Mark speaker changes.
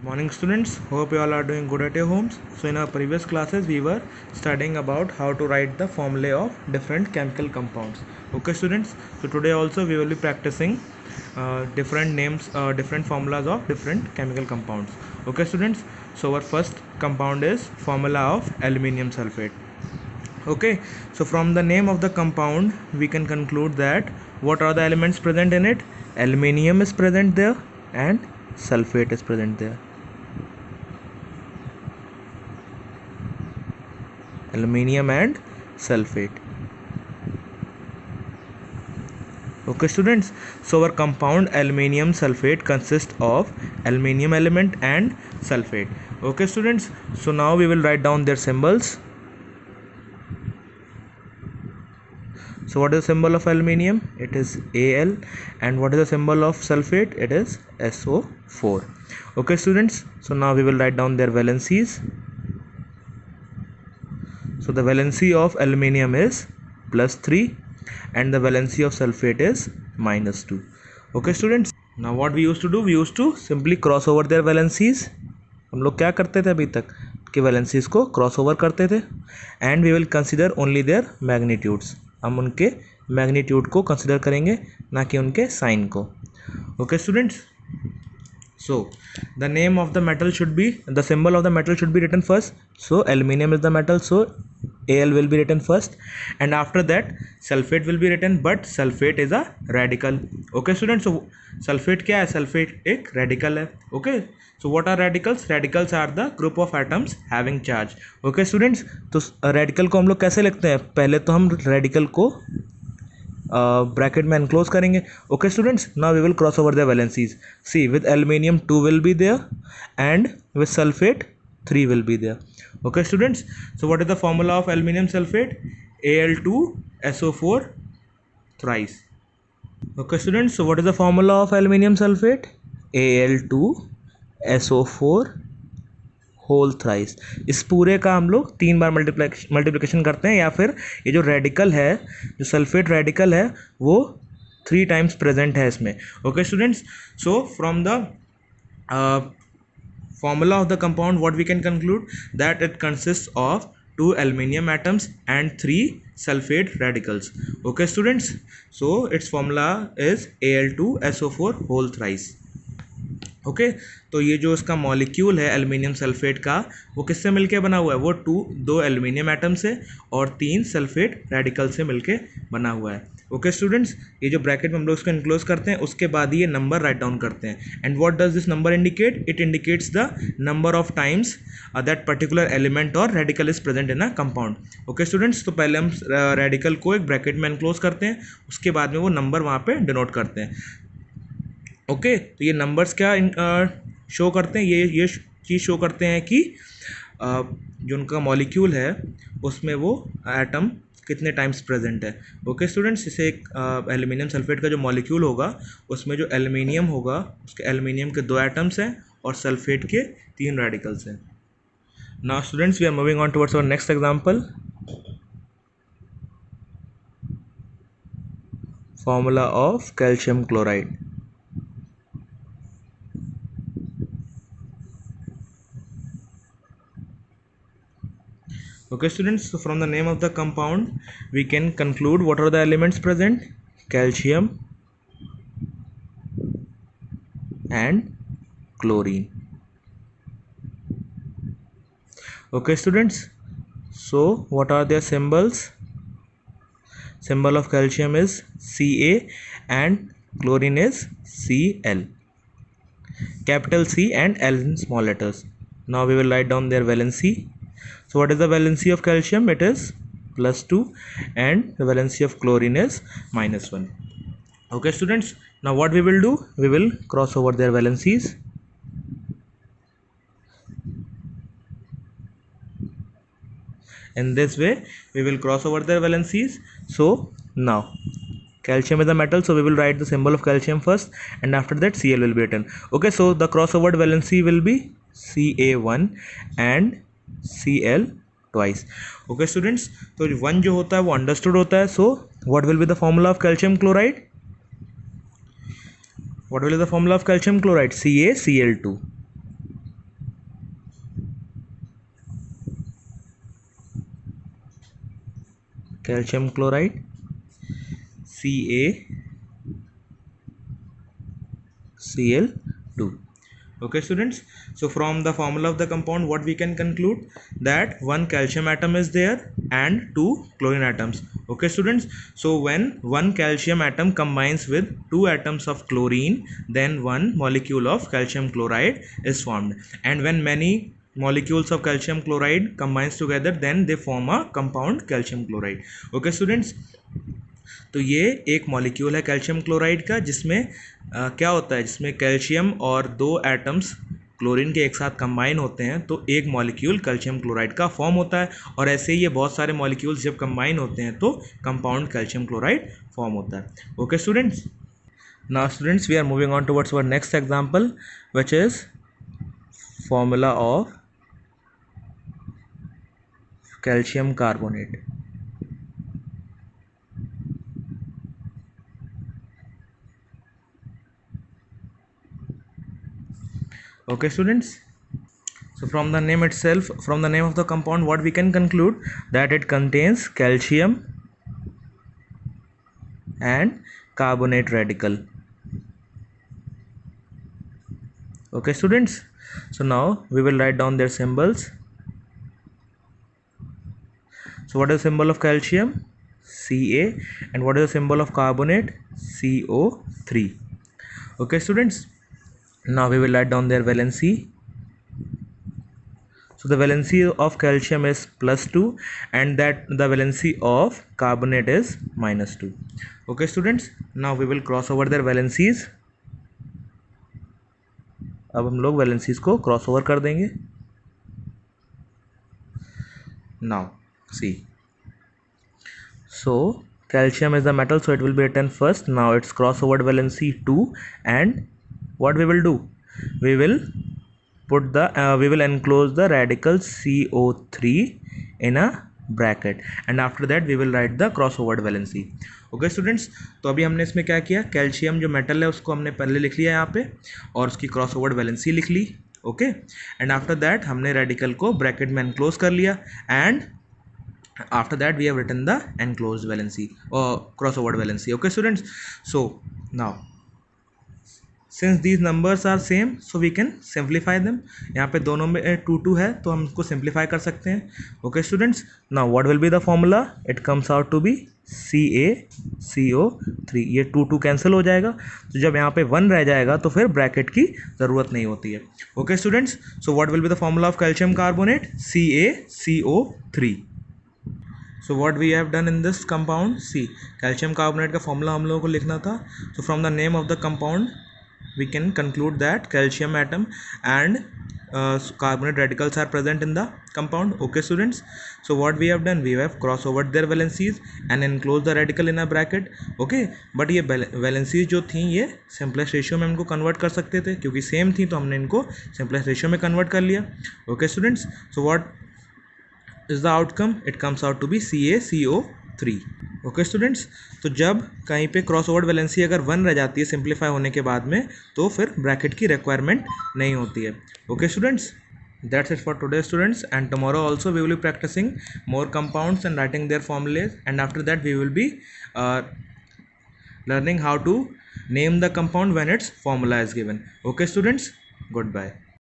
Speaker 1: Morning students, hope you all are doing good at your homes. So in our previous classes we were studying about how to write the formulae of different chemical compounds. Okay students, so today also we will be practicing different names, different formulas of different chemical compounds. Okay students, so our first compound is formula of aluminium sulfate. Okay, so from the name of the compound we can conclude that what are the elements present in it. Aluminium is present there and sulfate is present there. Aluminium and sulfate. Okay students, so our compound aluminium sulfate consists of aluminium element and sulfate. Okay students, so now we will write down their symbols. So what is the symbol of aluminium? It is Al. And what is the symbol of sulfate? It is SO4. Okay students, so now we will write down their valencies. So the valency of aluminium is +3 and the valency of sulfate is -2. Okay students, now what we used to do, we used to simply cross over their valencies. हम लोग क्या करते थे अभी तक कि valencies को cross over करते थे and we will consider only their magnitudes. हम उनके मैग्नीट्यूड को कंसिडर करेंगे, ना कि उनके साइन को. Okay students, so the name of the metal should be, the symbol of the metal should be written first. So aluminium is the metal, so Al will be written first, and after that sulfate will be written, but sulfate is a radical. Okay students, so sulfate क्या है? sulfate एक radical है. Okay, so what are radicals? Radicals are the group of atoms having charge. Okay students, तो radical को हम लोग कैसे लिखते हैं? पहले तो हम radical को ब्रैकेट में एनक्लोज करेंगे. Okay students, now we will cross over the valencies. See, with aluminium 2 will be there and with sulphate 3 will be there. Okay students, so what is the formula of aluminium sulfate? Al2SO4 thrice. Okay students, so what is the formula of aluminium sulfate? Al2SO4 whole thrice. इस पूरे का हम लोग 3 बार multiplication करते हैं, या फिर ये जो रेडिकल है, जो सल्फेट रेडिकल है, वो 3 टाइम्स प्रेजेंट है इसमें. Okay students, so from the formula of the compound what we can conclude that it consists of 2 aluminium atoms and 3 sulfate radicals. Okay students, so its formula is Al2SO4 whole thrice. Okay तो ये जो इसका molecule है aluminium sulphate का, वो किससे मिलके बना हुआ है? वो 2 एल्यूमिनियम एटम से और 3 सल्फेट रेडिकल से मिलके बना हुआ है. ओके स्टूडेंट्स, ये जो ब्रैकेट में हम लोग इसको इनक्लोज करते हैं, उसके बाद ये नंबर राइट डाउन करते हैं. And what does this number indicate? It indicates the number of times that particular element और radical is present in a compound. Okay students, तो पहले हम रेडिकल को एक ब्रैकेट में इनक्लोज करते हैं, उसके बाद में वो नंबर वहाँ पे डिनोट करते हैं. ओके तो ये नंबर्स क्या शो करते हैं? ये चीज़ शो करते हैं कि जो उनका मॉलिक्यूल है उसमें वो एटम कितने टाइम्स प्रेजेंट है. ओके स्टूडेंट्स, जैसे एक एल्यूमिनियम सल्फेट का जो मॉलिक्यूल होगा, उसमें जो एल्यूमिनियम होगा, उसके एल्यूमिनियम के 2 एटम्स हैं और सल्फेट के 3 रेडिकल्स हैं. Now students, we are moving on towards our next example. Formula of calcium chloride. Okay students, so from the name of the compound we can conclude what are the elements present. Calcium and chlorine. Okay students, so what are their symbols? Symbol of calcium is Ca and chlorine is Cl. Capital C and L in small letters. Now we will write down their valency. So what is the valency of calcium? It is +2 and the valency of chlorine is -1. Okay students, now what we will do, we will cross over their valencies. In this way we will cross over their valencies. So now calcium is a metal, so we will write the symbol of calcium first and after that Cl will be written. Okay, so the crossover valency will be Ca1 and Cl twice. Okay students, तो 1 जो होता है वो understood होता है. So what will be the formula of calcium chloride? What will be the formula of calcium chloride? CaCl2. calcium chloride CaCl2. Okay students, so from the formula of the compound what we can conclude that one calcium atom is there and two chlorine atoms. Okay students, so when one calcium atom combines with two atoms of chlorine, then one molecule of calcium chloride is formed, and when many molecules of calcium chloride combines together, then they form a compound calcium chloride. Okay students, तो ये एक molecule है calcium chloride का, जिसमें क्या होता है, जिसमें कैल्शियम और दो एटम्स क्लोरीन के एक साथ कंबाइन होते हैं तो एक मॉलिक्यूल कैल्शियम क्लोराइड का फॉर्म होता है, और ऐसे ही ये बहुत सारे मॉलिक्यूल्स जब कंबाइन होते हैं तो कंपाउंड कैल्शियम क्लोराइड फॉर्म होता है. Okay students, now students we are moving on towards our next example which is formula of calcium carbonate. Okay students, so from the name itself, from the name of the compound, what we can conclude that it contains calcium and carbonate radical. Okay students, so now we will write down their symbols. So what is the symbol of calcium? Ca. And what is the symbol of carbonate? CO3. Okay students, now we will write down their valency. So the valency of calcium is +2 and that the valency of carbonate is -2. Okay students, now we will cross over their valencies. अब हम लोग valencies को cross over कर देंगे. Now see, so calcium is the metal, so it will be written first. Now it's cross over valency 2, and what we will do, we will put the we will enclose the radical CO3 in a bracket, and after that we will write the crossover valency. Okay students, तो अभी हमने इसमें क्या किया, calcium जो metal है उसको हमने पहले लिख लिया यहाँ पे और उसकी क्रॉसओवर वैलेंसी लिख ली. ओके, एंड आफ्टर दैट हमने रेडिकल को ब्रैकेट में एनक्लोज कर लिया, and after that we have written the enclosed valency or crossover valency. Okay students, so now since these numbers are same, so we can simplify them. यहाँ पे दोनों में 2 है तो हम इसको सिंप्लीफाई कर सकते हैं. Okay students, now what will be the formula, it comes out to be CaCO3. ये 2 कैंसिल हो जाएगा, तो जब यहाँ पे 1 रह जाएगा तो फिर ब्रैकेट की ज़रूरत नहीं होती है. Okay students, so what will be the formula of calcium carbonate, CaCO3. So what we have done in this compound, see calcium carbonate का फॉर्मूला हम लोगों को लिखना था. So from the name of the compound we can conclude that calcium atom and carbonate radicals are present in the compound. Okay students, so what we have done, we have cross over their valencies and enclosed the radical in a bracket. Okay, but ये valencies जो थी ये simplest ratio में इनको convert कर सकते थे, क्योंकि same थी तो हमने इनको simplest ratio में convert कर लिया. Okay students, so what is the outcome, it comes out to be CaCO3. Okay students, तो जब कहीं पे क्रॉस ओवर वैलेंसी अगर 1 रह जाती है सिंप्लीफाई होने के बाद में, तो फिर ब्रैकेट की रिक्वायरमेंट नहीं होती है. Okay students, that's it for today students, and tomorrow also we will be practising more compounds and writing their formulas, and after that we will be learning how to name the compound when its formula is given. Okay students, goodbye.